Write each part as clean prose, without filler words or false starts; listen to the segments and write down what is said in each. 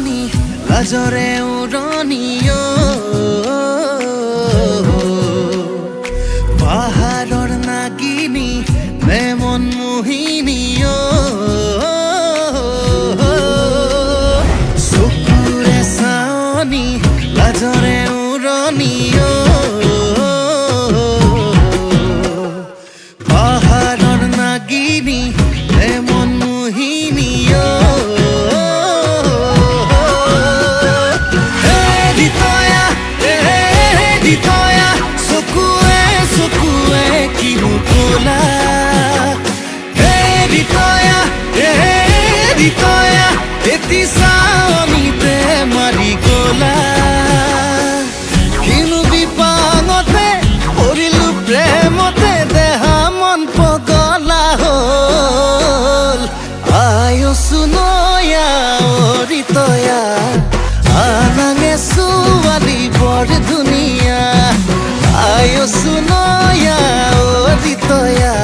চাওনি লাজৰে উৰণিও পাহাৰৰ নাগিনী নে মন মোহিনীও চকুৰে চাওনি লাজৰে উৰণিও পাহাৰৰ নাগিনী নে মন মোহিনীও চাওনিতে মাৰি গলা কিনো বিপাঙতে পৰিলো প্ৰেমতে দেহা মন পগলা হ'ল আয়ো সুনয়া অৰিতয়া আনাঙে ছোৱালী বৰ ধুনীয়া আয়ো সুনয়া অৰিতয়া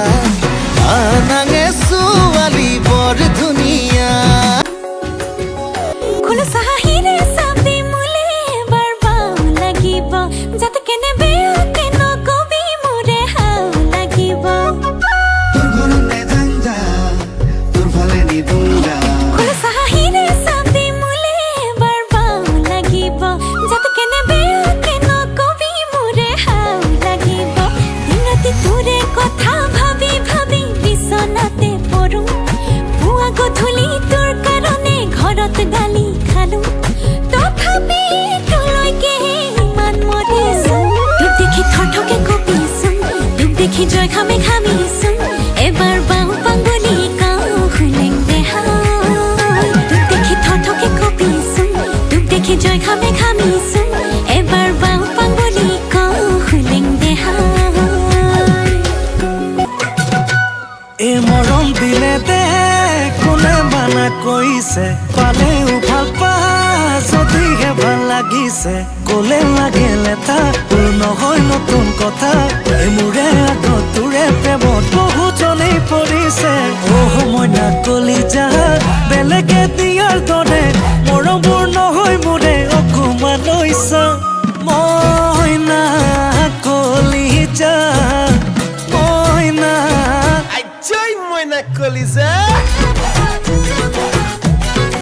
আনাঙে ছোৱালী বৰ ধুনীয়া গালি খালো তথাপি তোলৈকে ইমান মৰিছো তোক দেখি থৰথকে কঁপিছো তোক দেখি জয় খামে খামিছো এবাৰ বাওঁ পাংগুলি কাওঁ খুলেং দেহা তোক দেখি থৰথকে কঁপিছো তোক দেখি জয় খামে খামিছো এবাৰ বাওঁ পাংগুলি কাওঁ খুলেং দেহা এ মৰম দিলে দে কোনে মানা কৈছে পালেও ভাল পা যদিহে ভাল লাগিছে কলে লাগে লেটা তোৰ নহয় নতুন কথা মোৰে আগত তোৰে প্ৰেমত বহুজনেই পৰিছে অ মইনা কলিজা বেলেগে